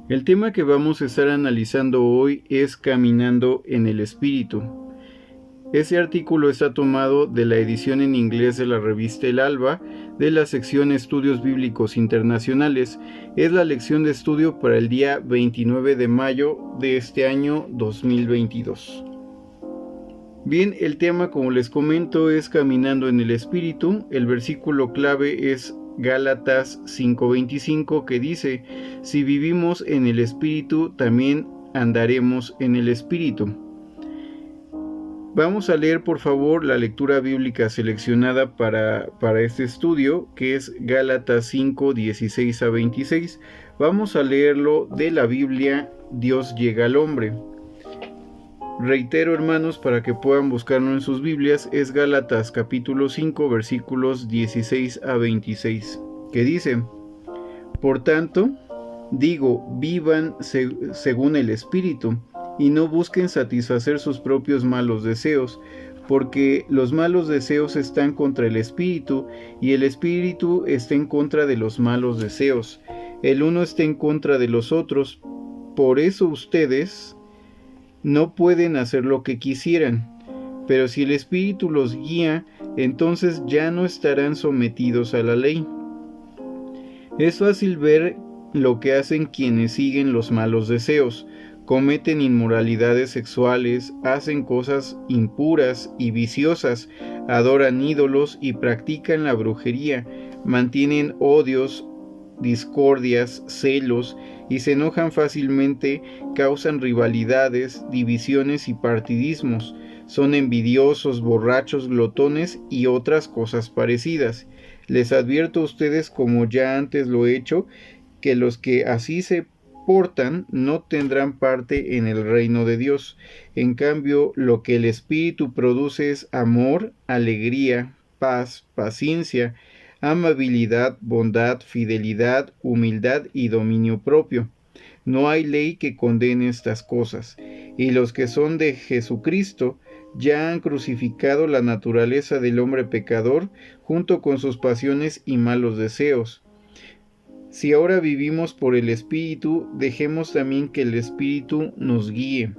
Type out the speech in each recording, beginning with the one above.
El tema que vamos a estar analizando hoy es Caminando en el Espíritu. Ese artículo está tomado de la edición en inglés de la revista El Alba, de la sección Estudios Bíblicos Internacionales. Es la lección de estudio para el día 29 de mayo de este año 2022. Bien, el tema, como les comento, es Caminando en el Espíritu. El versículo clave es Gálatas 5:25, que dice: si vivimos en el Espíritu, también andaremos en el Espíritu. Vamos a leer, por favor, la lectura bíblica seleccionada para este estudio, que es Gálatas 5:16-26. Vamos a leerlo de la Biblia Dios llega al hombre. Reitero, hermanos, para que puedan buscarlo en sus Biblias, es Gálatas capítulo 5, versículos 16-26, que dice: por tanto, digo, vivan según el Espíritu, y no busquen satisfacer sus propios malos deseos, porque los malos deseos están contra el Espíritu, y el Espíritu está en contra de los malos deseos. El uno está en contra de los otros, por eso ustedes no pueden hacer lo que quisieran. Pero si el Espíritu los guía, entonces ya no estarán sometidos a la ley. Es fácil ver lo que hacen quienes siguen los malos deseos. Cometen inmoralidades sexuales, hacen cosas impuras y viciosas, adoran ídolos y practican la brujería, mantienen odios, discordias, celos, y se enojan fácilmente, causan rivalidades, divisiones y partidismos, son envidiosos, borrachos, glotones y otras cosas parecidas. Les advierto a ustedes, como ya antes lo he hecho, que los que así se portan no tendrán parte en el reino de Dios. En cambio, lo que el Espíritu produce es amor, alegría, paz, paciencia, amabilidad, bondad, fidelidad, humildad y dominio propio. No hay ley que condene estas cosas, y los que son de Jesucristo ya han crucificado la naturaleza del hombre pecador junto con sus pasiones y malos deseos. Si ahora vivimos por el Espíritu, dejemos también que el Espíritu nos guíe.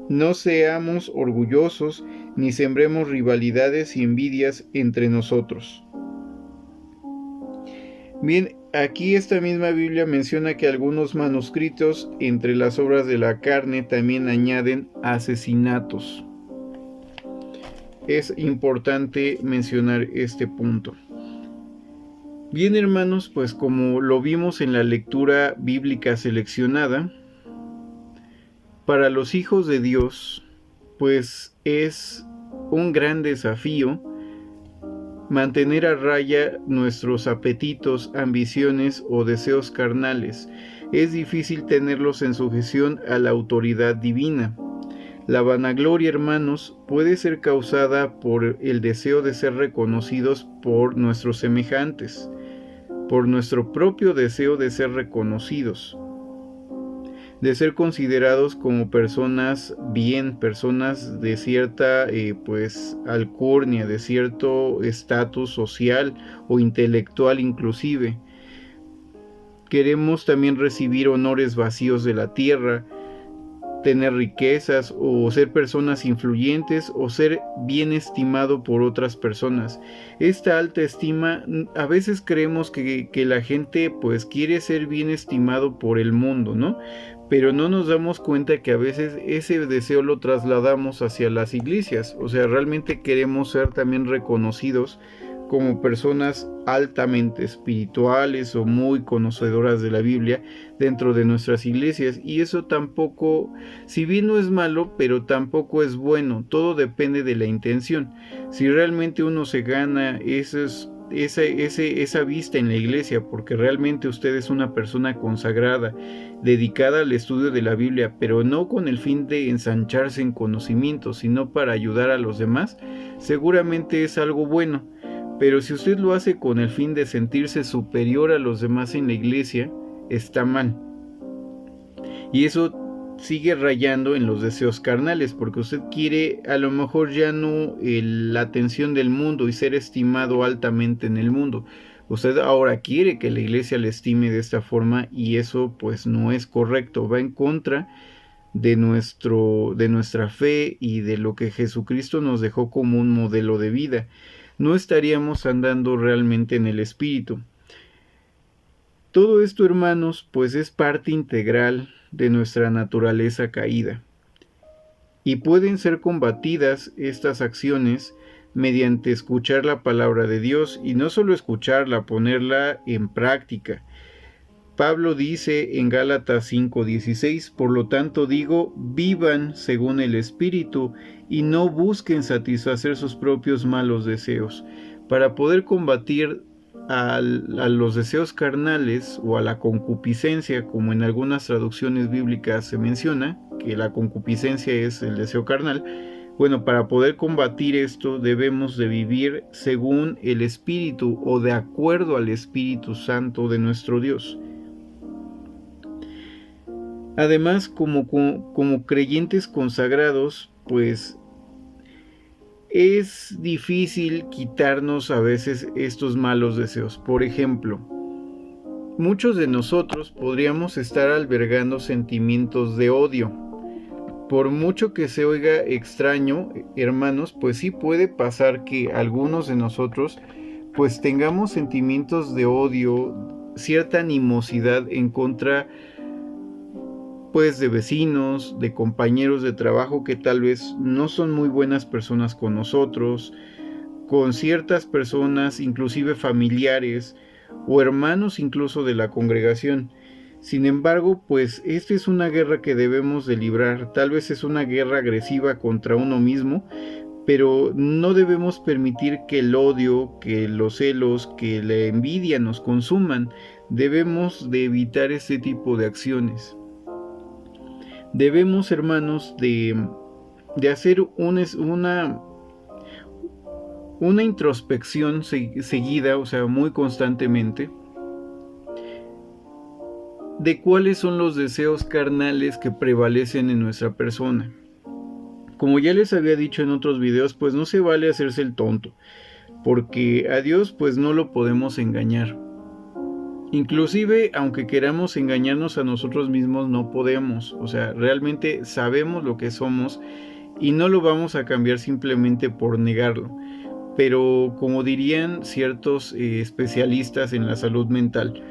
No seamos orgullosos ni sembremos rivalidades y envidias entre nosotros. Bien, aquí esta misma Biblia menciona que algunos manuscritos entre las obras de la carne también añaden asesinatos. Es importante mencionar este punto. Bien, hermanos, pues como lo vimos en la lectura bíblica seleccionada, para los hijos de Dios, pues es un gran desafío mantener a raya nuestros apetitos, ambiciones o deseos carnales. Es difícil tenerlos en sujeción a la autoridad divina. La vanagloria, hermanos, puede ser causada por el deseo de ser reconocidos por nuestros semejantes, por nuestro propio deseo de ser reconocidos, de ser considerados como personas bien, personas de cierta alcurnia, de cierto estatus social o intelectual inclusive. Queremos también recibir honores vacíos de la tierra, tener riquezas o ser personas influyentes o ser bien estimado por otras personas. Esta alta estima, a veces creemos que la gente pues quiere ser bien estimado por el mundo, ¿no? Pero no nos damos cuenta que a veces ese deseo lo trasladamos hacia las iglesias. O sea, realmente queremos ser también reconocidos como personas altamente espirituales o muy conocedoras de la Biblia dentro de nuestras iglesias, y eso tampoco, si bien no es malo, pero tampoco es bueno. Todo depende de la intención. Si realmente uno se gana esa vista en la iglesia porque realmente usted es una persona consagrada, dedicada al estudio de la Biblia, pero no con el fin de ensancharse en conocimiento, sino para ayudar a los demás, seguramente es algo bueno. Pero si usted lo hace con el fin de sentirse superior a los demás en la iglesia, está mal. Y eso sigue rayando en los deseos carnales, porque usted quiere a lo mejor ya no la atención del mundo y ser estimado altamente en el mundo. Usted ahora quiere que la iglesia le estime de esta forma y eso pues no es correcto, va en contra de nuestra fe y de lo que Jesucristo nos dejó como un modelo de vida. No estaríamos andando realmente en el Espíritu. Todo esto, hermanos, pues es parte integral de nuestra naturaleza caída. Y pueden ser combatidas estas acciones mediante escuchar la palabra de Dios, y no solo escucharla, ponerla en práctica. Pablo dice en Gálatas 5:16, por lo tanto digo, vivan según el Espíritu y no busquen satisfacer sus propios malos deseos. Para poder combatir a los deseos carnales o a la concupiscencia, como en algunas traducciones bíblicas se menciona, que la concupiscencia es el deseo carnal, bueno, para poder combatir esto debemos de vivir según el Espíritu o de acuerdo al Espíritu Santo de nuestro Dios. Además, como creyentes consagrados, pues es difícil quitarnos a veces estos malos deseos. Por ejemplo, muchos de nosotros podríamos estar albergando sentimientos de odio. Por mucho que se oiga extraño, hermanos, pues sí puede pasar que algunos de nosotros pues tengamos sentimientos de odio, cierta animosidad en contra pues de vecinos, de compañeros de trabajo que tal vez no son muy buenas personas con nosotros, con ciertas personas, inclusive familiares o hermanos incluso de la congregación. Sin embargo, pues esta es una guerra que debemos de librar. Tal vez es una guerra agresiva contra uno mismo, pero no debemos permitir que el odio, que los celos, que la envidia nos consuman. Debemos de evitar este tipo de acciones. Debemos, hermanos, de hacer una introspección seguida, o sea, muy constantemente, de cuáles son los deseos carnales que prevalecen en nuestra persona. Como ya les había dicho en otros videos, pues no se vale hacerse el tonto, porque a Dios pues no lo podemos engañar. Inclusive, aunque queramos engañarnos a nosotros mismos, no podemos. O sea, realmente sabemos lo que somos y no lo vamos a cambiar simplemente por negarlo. Pero como dirían ciertos especialistas en la salud mental,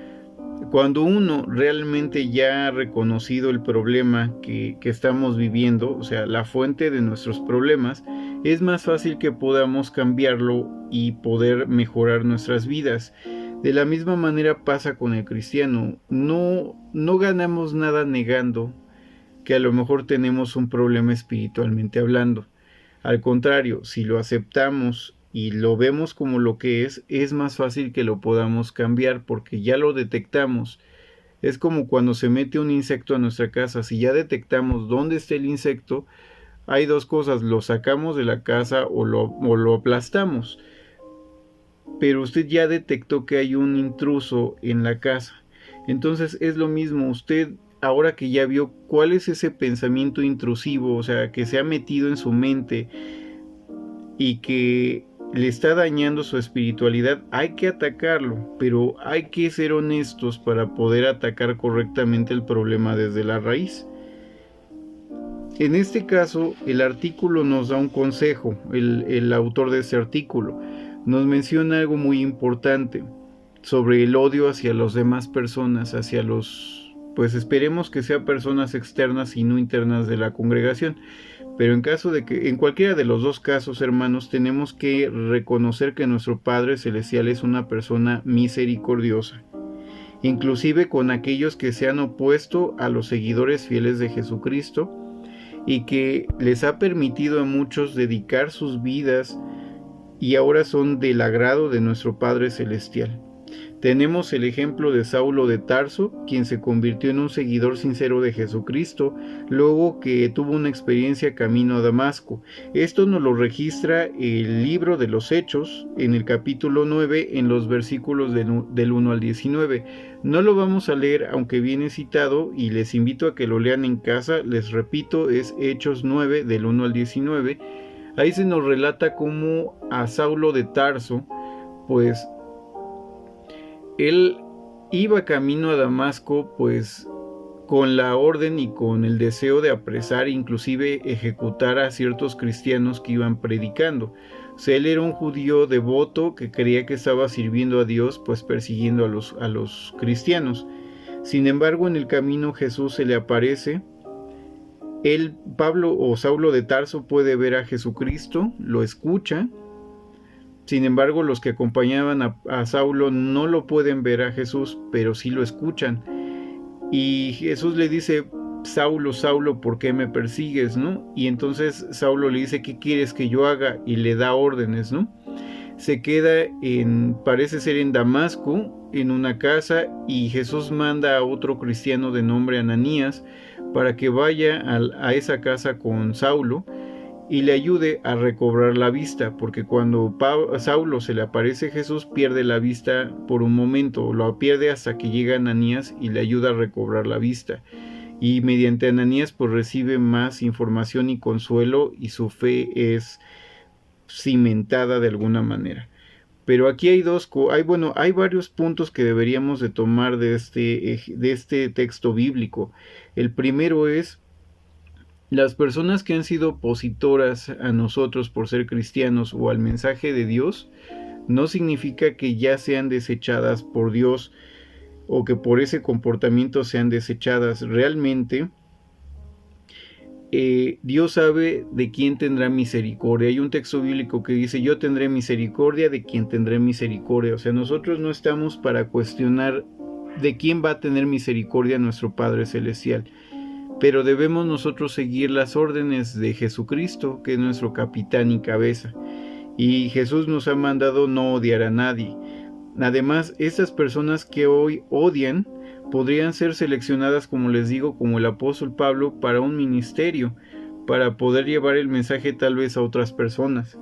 cuando uno realmente ya ha reconocido el problema que estamos viviendo, o sea, la fuente de nuestros problemas, es más fácil que podamos cambiarlo y poder mejorar nuestras vidas. De la misma manera pasa con el cristiano. No ganamos nada negando que a lo mejor tenemos un problema espiritualmente hablando. Al contrario, si lo aceptamos y lo vemos como lo que es más fácil que lo podamos cambiar porque ya lo detectamos. Es como cuando se mete un insecto a nuestra casa. Si ya detectamos dónde está el insecto, hay dos cosas: lo sacamos de la casa o lo aplastamos. Pero usted ya detectó que hay un intruso en la casa. Entonces es lo mismo, usted ahora que ya vio cuál es ese pensamiento intrusivo, o sea, que se ha metido en su mente y que le está dañando su espiritualidad, hay que atacarlo, pero hay que ser honestos para poder atacar correctamente el problema desde la raíz. En este caso, el artículo nos da un consejo, el autor de este artículo nos menciona algo muy importante sobre el odio hacia las demás personas, hacia pues esperemos que sean personas externas y no internas de la congregación. Pero en caso de que, en cualquiera de los dos casos, hermanos, tenemos que reconocer que nuestro Padre Celestial es una persona misericordiosa, inclusive con aquellos que se han opuesto a los seguidores fieles de Jesucristo y que les ha permitido a muchos dedicar sus vidas y ahora son del agrado de nuestro Padre Celestial. Tenemos el ejemplo de Saulo de Tarso, quien se convirtió en un seguidor sincero de Jesucristo, luego que tuvo una experiencia camino a Damasco. Esto nos lo registra el libro de los Hechos, en el capítulo 9, en los versículos del 1 al 19. No lo vamos a leer, aunque viene citado, y les invito a que lo lean en casa. Les repito, es Hechos 9, del 1 al 19. Ahí se nos relata cómo a Saulo de Tarso, pues Él iba camino a Damasco, pues con la orden y con el deseo de apresar, inclusive ejecutar a ciertos cristianos que iban predicando. O sea, él era un judío devoto que creía que estaba sirviendo a Dios, pues persiguiendo a los cristianos. Sin embargo, en el camino Jesús se le aparece. Él, Pablo o Saulo de Tarso, puede ver a Jesucristo, lo escucha. Sin embargo, los que acompañaban a Saulo no lo pueden ver a Jesús, pero sí lo escuchan. Y Jesús le dice: Saulo, Saulo, ¿por qué me persigues?, ¿no? Y entonces Saulo le dice: ¿qué quieres que yo haga? Y le da órdenes, ¿no? Se queda parece ser en Damasco, en una casa, y Jesús manda a otro cristiano de nombre Ananías para que vaya a esa casa con Saulo y le ayude a recobrar la vista, porque cuando Saulo se le aparece Jesús, pierde la vista por un momento, lo pierde hasta que llega Ananías y le ayuda a recobrar la vista. Y mediante Ananías pues recibe más información y consuelo, y su fe es cimentada de alguna manera. Pero aquí hay hay varios puntos que deberíamos de tomar de este texto bíblico. El primero es: las personas que han sido opositoras a nosotros por ser cristianos o al mensaje de Dios, no significa que ya sean desechadas por Dios o que por ese comportamiento sean desechadas. Realmente, Dios sabe de quién tendrá misericordia. Hay un texto bíblico que dice: yo tendré misericordia de quien tendré misericordia. O sea, nosotros no estamos para cuestionar de quién va a tener misericordia nuestro Padre Celestial, pero debemos nosotros seguir las órdenes de Jesucristo, que es nuestro capitán y cabeza. Y Jesús nos ha mandado no odiar a nadie. Además, esas personas que hoy odian podrían ser seleccionadas, como les digo, como el apóstol Pablo, para un ministerio, para poder llevar el mensaje tal vez a otras personas.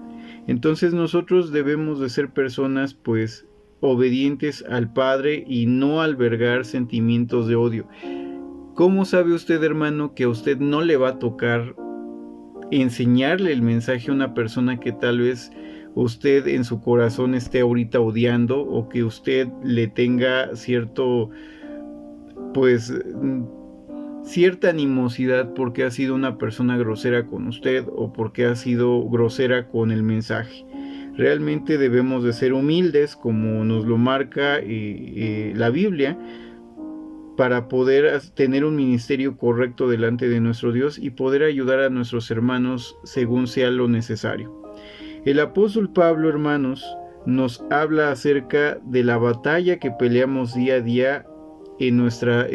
Entonces nosotros debemos de ser personas pues obedientes al Padre y no albergar sentimientos de odio. ¿Cómo sabe usted, hermano, que a usted no le va a tocar enseñarle el mensaje a una persona que tal vez usted en su corazón esté ahorita odiando, o que usted le tenga cierta animosidad porque ha sido una persona grosera con usted o porque ha sido grosera con el mensaje? Realmente debemos de ser humildes, como nos lo marca la Biblia, para poder tener un ministerio correcto delante de nuestro Dios y poder ayudar a nuestros hermanos según sea lo necesario. El apóstol Pablo, hermanos, nos habla acerca de la batalla que peleamos día a día en nuestra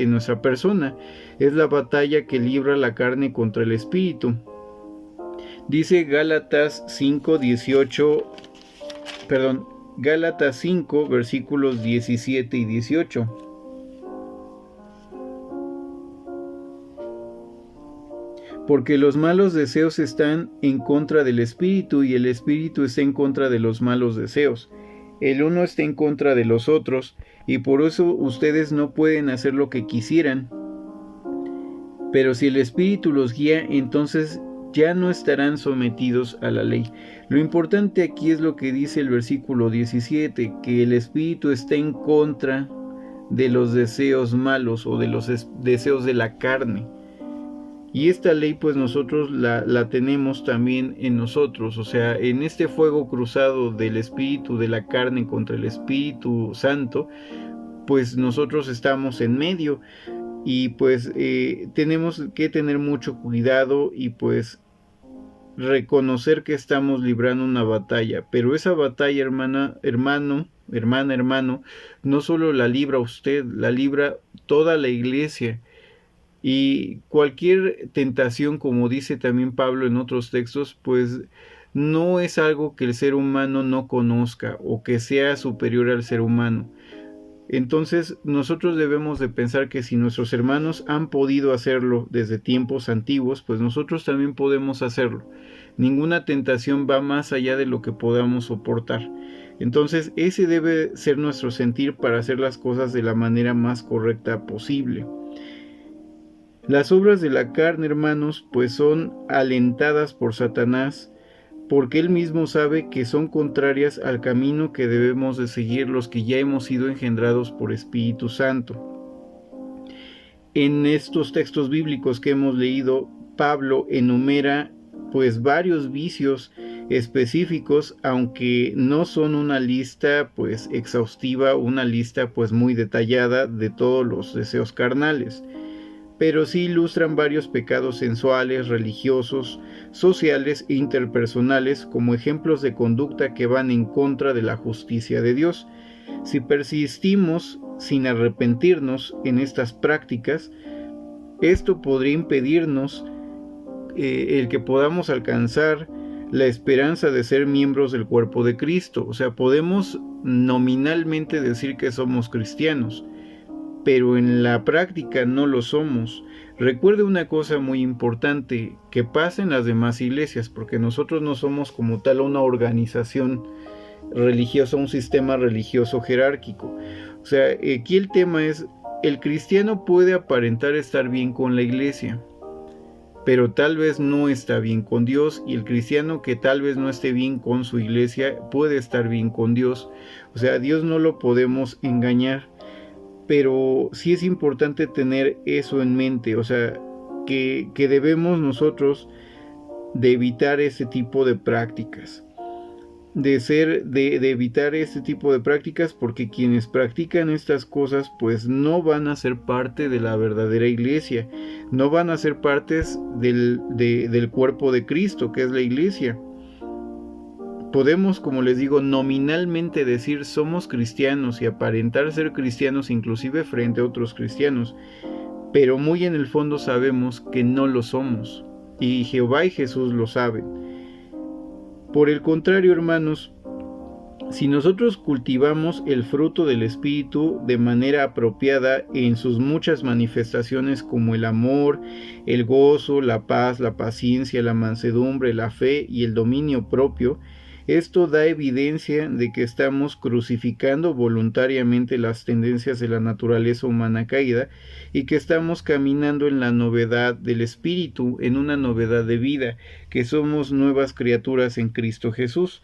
persona. Es la batalla que libra la carne contra el espíritu. Dice Gálatas 5, versículos 17 y 18. Porque los malos deseos están en contra del espíritu, y el espíritu está en contra de los malos deseos. El uno está en contra de los otros, y por eso ustedes no pueden hacer lo que quisieran. Pero si el espíritu los guía, entonces ya no estarán sometidos a la ley. Lo importante aquí es lo que dice el versículo 17, que el espíritu está en contra de los deseos malos o de los deseos de la carne. Y esta ley pues nosotros la tenemos también en nosotros. O sea, en este fuego cruzado del espíritu de la carne contra el Espíritu Santo, pues nosotros estamos en medio. Y pues tenemos que tener mucho cuidado y pues reconocer que estamos librando una batalla. Pero esa batalla, hermano, no solo la libra usted, la libra toda la iglesia. Y cualquier tentación, como dice también Pablo en otros textos, pues no es algo que el ser humano no conozca o que sea superior al ser humano. Entonces nosotros debemos de pensar que si nuestros hermanos han podido hacerlo desde tiempos antiguos, pues nosotros también podemos hacerlo. Ninguna tentación va más allá de lo que podamos soportar. Entonces ese debe ser nuestro sentir para hacer las cosas de la manera más correcta posible. Las obras de la carne, hermanos, pues son alentadas por Satanás porque Él mismo sabe que son contrarias al camino que debemos de seguir los que ya hemos sido engendrados por Espíritu Santo. En estos textos bíblicos que hemos leído, Pablo enumera pues varios vicios específicos, aunque no son una lista pues exhaustiva, una lista pues muy detallada de todos los deseos carnales, pero sí ilustran varios pecados sensuales, religiosos, sociales e interpersonales como ejemplos de conducta que van en contra de la justicia de Dios. Si persistimos sin arrepentirnos en estas prácticas, esto podría impedirnos el que podamos alcanzar la esperanza de ser miembros del cuerpo de Cristo. O sea, podemos nominalmente decir que somos cristianos, pero en la práctica no lo somos. Recuerde una cosa muy importante que pasa en las demás iglesias, porque nosotros no somos como tal una organización religiosa, un sistema religioso jerárquico. O sea, aquí el tema es, el cristiano puede aparentar estar bien con la iglesia, pero tal vez no está bien con Dios, y el cristiano que tal vez no esté bien con su iglesia puede estar bien con Dios. O sea, a Dios no lo podemos engañar, pero sí es importante tener eso en mente, o sea, que debemos nosotros de evitar ese tipo de prácticas. De evitar este tipo de prácticas, porque quienes practican estas cosas pues no van a ser parte de la verdadera iglesia, no van a ser partes del cuerpo de Cristo, que es la iglesia. Podemos, como les digo, nominalmente decir somos cristianos y aparentar ser cristianos inclusive frente a otros cristianos, pero muy en el fondo sabemos que no lo somos, y Jehová y Jesús lo saben. Por el contrario, hermanos, si nosotros cultivamos el fruto del Espíritu de manera apropiada en sus muchas manifestaciones como el amor, el gozo, la paz, la paciencia, la mansedumbre, la fe y el dominio propio, esto da evidencia de que estamos crucificando voluntariamente las tendencias de la naturaleza humana caída y que estamos caminando en la novedad del Espíritu, en una novedad de vida, que somos nuevas criaturas en Cristo Jesús.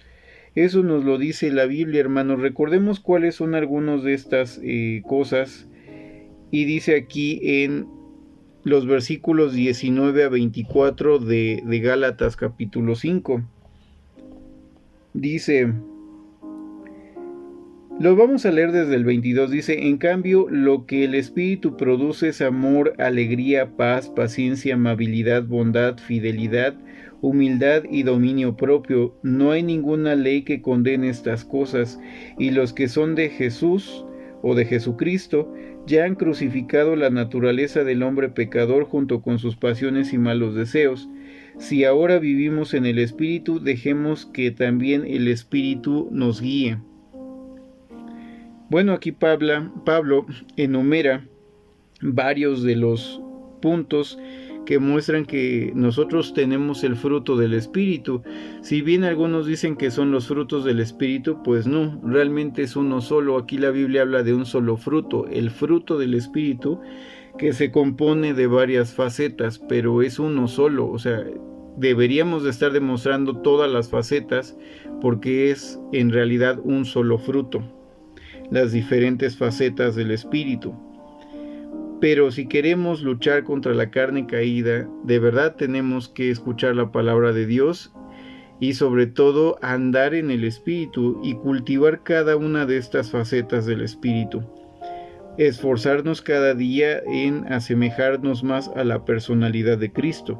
Eso nos lo dice la Biblia, hermanos. Recordemos cuáles son algunas de estas cosas. Y dice aquí en los versículos 19 a 24 de Gálatas capítulo 5. Dice, lo vamos a leer desde el 22, dice, en cambio, lo que el Espíritu produce es amor, alegría, paz, paciencia, amabilidad, bondad, fidelidad, humildad y dominio propio. No hay ninguna ley que condene estas cosas, y los que son de Jesús o de Jesucristo ya han crucificado la naturaleza del hombre pecador junto con sus pasiones y malos deseos. Si ahora vivimos en el Espíritu, dejemos que también el Espíritu nos guíe. Bueno, aquí Pablo enumera varios de los puntos que muestran que nosotros tenemos el fruto del Espíritu. Si bien algunos dicen que son los frutos del Espíritu, pues no, realmente es uno solo. Aquí la Biblia habla de un solo fruto, el fruto del Espíritu, que se compone de varias facetas, pero es uno solo. O sea, deberíamos de estar demostrando todas las facetas porque es en realidad un solo fruto, las diferentes facetas del Espíritu. Pero si queremos luchar contra la carne caída, de verdad tenemos que escuchar la palabra de Dios y sobre todo andar en el Espíritu y cultivar cada una de estas facetas del Espíritu. Esforzarnos cada día en asemejarnos más a la personalidad de Cristo.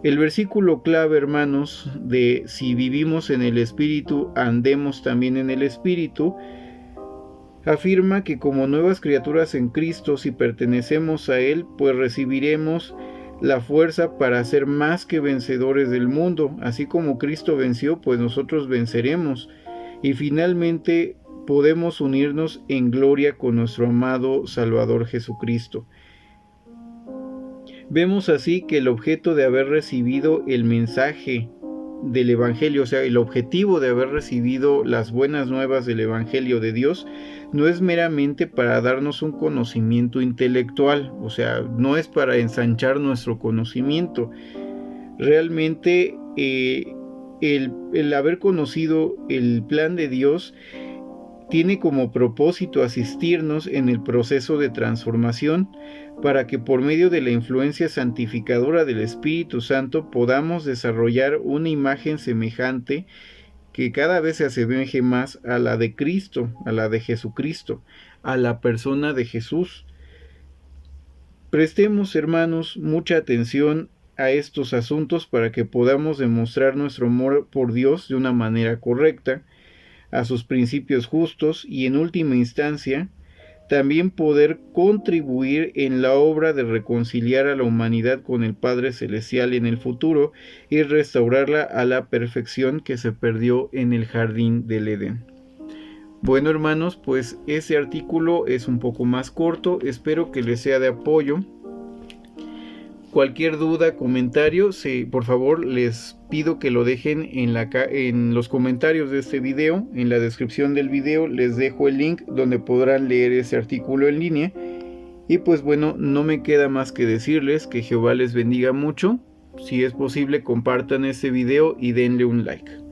El versículo clave, hermanos, de si vivimos en el Espíritu, andemos también en el Espíritu, afirma que como nuevas criaturas en Cristo, si pertenecemos a Él, pues recibiremos la fuerza para ser más que vencedores del mundo. Así como Cristo venció, pues nosotros venceremos. Y finalmente podemos unirnos en gloria con nuestro amado Salvador Jesucristo. Vemos así que el objeto de haber recibido el mensaje del Evangelio, o sea, el objetivo de haber recibido las buenas nuevas del Evangelio de Dios, no es meramente para darnos un conocimiento intelectual, o sea, no es para ensanchar nuestro conocimiento. Realmente el haber conocido el plan de Dios tiene como propósito asistirnos en el proceso de transformación para que por medio de la influencia santificadora del Espíritu Santo podamos desarrollar una imagen semejante que cada vez se asemeje más a la de Cristo, a la de Jesucristo, a la persona de Jesús. Prestemos, hermanos, mucha atención a estos asuntos para que podamos demostrar nuestro amor por Dios de una manera correcta, a sus principios justos y en última instancia también poder contribuir en la obra de reconciliar a la humanidad con el Padre Celestial en el futuro y restaurarla a la perfección que se perdió en el jardín del Edén. Bueno, hermanos, pues ese artículo es un poco más corto, espero que les sea de apoyo. Cualquier duda, comentario, por favor les pido que lo dejen en los comentarios de este video. En la descripción del video les dejo el link donde podrán leer ese artículo en línea. Y pues bueno, no me queda más que decirles que Jehová les bendiga mucho. Si es posible, compartan este video y denle un like.